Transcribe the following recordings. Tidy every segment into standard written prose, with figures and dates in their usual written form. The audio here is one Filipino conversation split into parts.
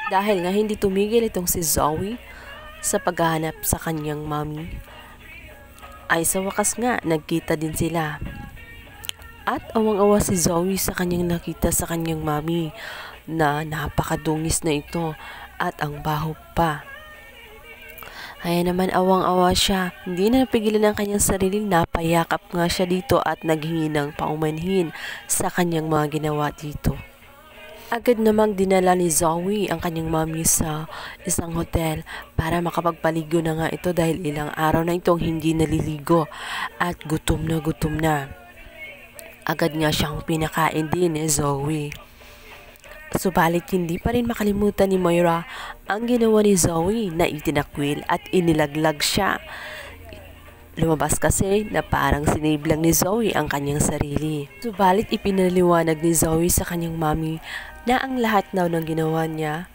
Dahil nga hindi tumigil itong si Zoe sa paghahanap sa kanyang mommy, ay sa wakas nga nagkita din sila. At awang-awa si Zoe sa kanyang nakita sa kanyang mommy na napakadungis na ito at ang baho pa. Kaya naman awang-awa siya, hindi na napigilan ang kanyang sarili, napayakap nga siya dito at naghingi ng paumanhin sa kanyang mga ginawa dito. Agad namang dinala ni Zoe ang kanyang mommy sa isang hotel para makapagpaligo na nga ito dahil ilang araw na itong hindi naliligo at gutom na gutom na. Agad nga siyang pinakain din ni Zoe. Subalit hindi pa rin makalimutan ni Moira ang ginawa ni Zoe na itinakwil at inilaglag siya. Lumabas kasi na parang sinave lang ni Zoe ang kanyang sarili. Subalit ipinaliwanag ni Zoe sa kanyang mommy na ang lahat daw ng ginawa niya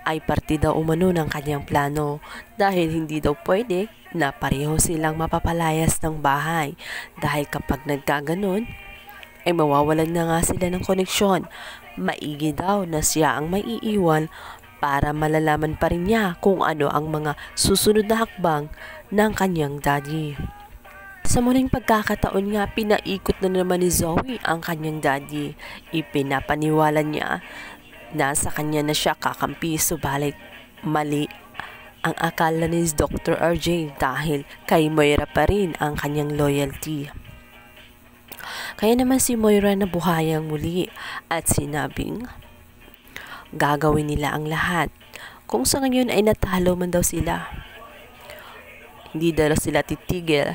ay parte daw umano ng kanyang plano dahil hindi daw pwede na pareho silang mapapalayas ng bahay dahil kapag nagkaganon ay mawawalan na nga sila ng koneksyon. Maigi daw na siya ang maiiwan para malalaman pa rin niya kung ano ang mga susunod na hakbang ng kanyang daddy. Sa muling pagkakataon nga, pinaikot na naman ni Zoe ang kanyang daddy. Ipinapaniwala niya na sa kanya na siya kakampi, subalit mali ang akala ni Dr. RJ dahil kay Moira pa rin ang kanyang loyalty. Kaya naman si Moira nabuhayang muli at sinabing gagawin nila ang lahat. Kung sa ngayon ay natalo man daw sila, hindi daw sila titigil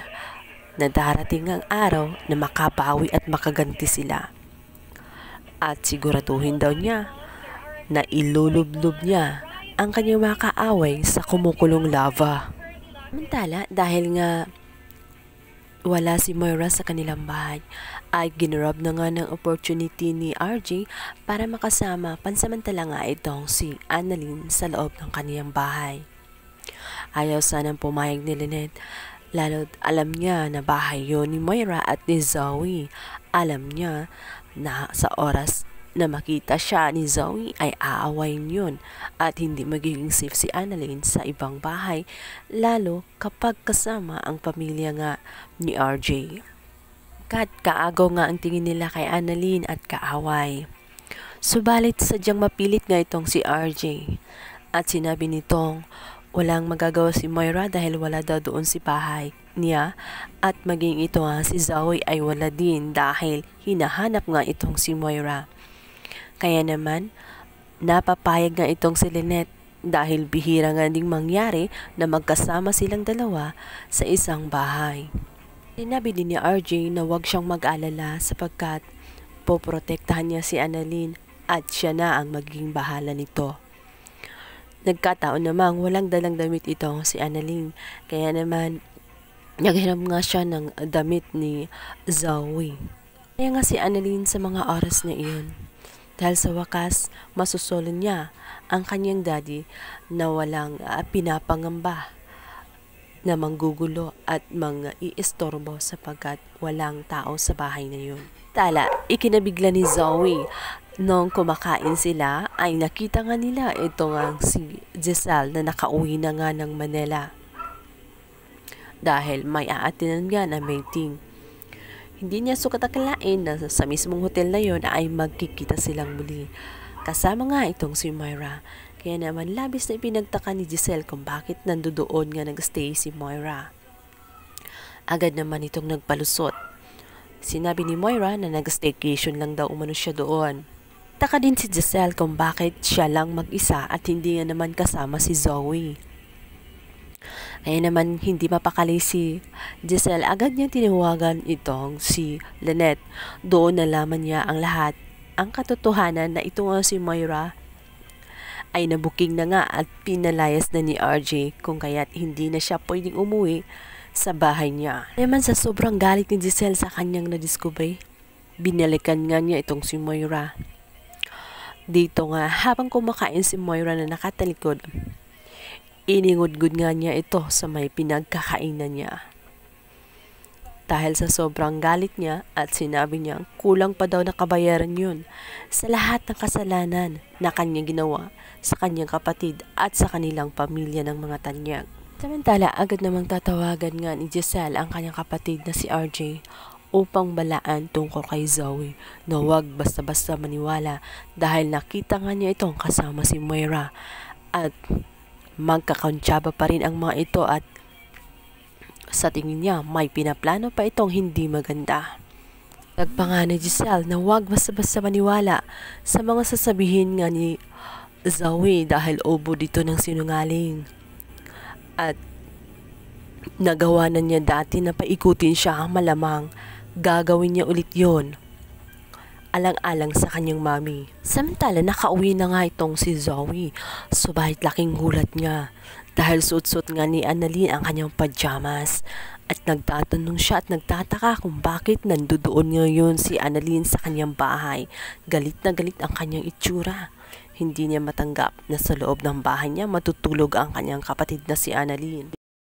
na darating ang araw na makabawi at makaganti sila. At siguraduhin daw niya na ilulublob niya ang kanyang mga kaaway sa kumukulong lava. Samantala, dahil nga wala si Moira sa kanilang bahay, ay ginrab na nga ng opportunity ni RJ para makasama pansamantala nga itong si Annalyn sa loob ng kaniyang bahay. Ayaw sanang pumayag ni Lynette, lalo't alam niya na bahay yun ni Moira at ni Zoe. Alam niya na sa oras na makita siya ni Zoe ay aawayin yun at hindi magiging safe si Annalyn sa ibang bahay, lalo kapag kasama ang pamilya nga ni RJ. Kaagaw nga ang tingin nila kay Annalyn at kaaway. Subalit sadyang mapilit nga itong si RJ at sinabi nitong walang magagawa si Moira dahil wala daw doon si bahay niya at maging ito nga si Zoe ay wala din dahil hinahanap nga itong si Moira. Kaya naman, napapayag nga itong si Lynette dahil bihira nga ding mangyari na magkasama silang dalawa sa isang bahay. Sinabi din ni RJ na huwag siyang mag-alala sapagkat poprotektahan niya si Annalyn at siya na ang magiging bahala nito. Nagkataon namang walang dalang damit itong si Annalyn, kaya naman naghiram nga siya ng damit ni Zoe. Kaya nga si Annalyn sa mga oras na iyon. Dahil sa wakas, masusolo niya ang kanyang daddy na walang pinapangamba na manggugulo at iistorbo sapagkat walang tao sa bahay na yun. Tala, ikinabigla ni Zoe. Nung kumakain sila, ay nakita nga nila ito nga si Giselle na nakauwi na nga ng Manila. Dahil may aatinan nga na meeting. Hindi niya sukat akalain na sa mismong hotel na yon ay magkikita silang muli. Kasama nga itong si Moira. Kaya naman labis na ipinagtaka ni Giselle kung bakit nandoon nga nagstay si Moira. Agad naman itong nagpalusot. Sinabi ni Moira na nag-staycation lang daw umano siya doon. Taka din si Giselle kung bakit siya lang mag-isa at hindi nga naman kasama si Zoe. Kaya naman hindi mapakali si Giselle, agad niya tinawagan itong si Lynette. Doon nalaman niya ang lahat. Ang katotohanan na ito nga si Moira ay nabuking na nga at pinalayas na ni RJ kung kaya't hindi na siya pwedeng umuwi sa bahay niya. Naman sa sobrang galit ni Giselle sa kanyang nadiskubre, binalikan nga niya itong si Moira. Dito nga habang kumakain si Moira na nakatalikod, iningudgud nga niya ito sa may pinagkakainan niya. dahil sa sobrang galit niya at sinabi niya kulang pa daw na kabayaran yun sa lahat ng kasalanan na kanyang ginawa sa kanyang kapatid at sa kanilang pamilya ng mga tanyag. Samantala, agad namang tatawagan nga ni Giselle ang kanyang kapatid na si RJ upang balaan tungkol kay Zoe na huwag basta-basta maniwala dahil nakita nga niya itong kasama si Moira at magkakontsaba pa rin ang mga ito at sa tingin niya may pinaplano pa itong hindi maganda. Nagpa nga ni Giselle na huwag basta-basta maniwala sa mga sasabihin nga ni Zoe dahil ubo dito ng sinungaling. At nagawa na niya dati na paikutin siya, malamang gagawin niya ulit yon alang-alang sa kanyang mami. Samantala nakauwi na nga itong si Zoe, subalit laking gulat niya dahil suot-suot nga ni Annalyn ang kanyang pajamas at nagtatanong siya at nagtataka kung bakit nandoon ngayon si Annalyn sa kanyang bahay. Galit na galit ang kanyang itsura. Hindi niya matanggap na sa loob ng bahay niya matutulog ang kanyang kapatid na si Annalyn.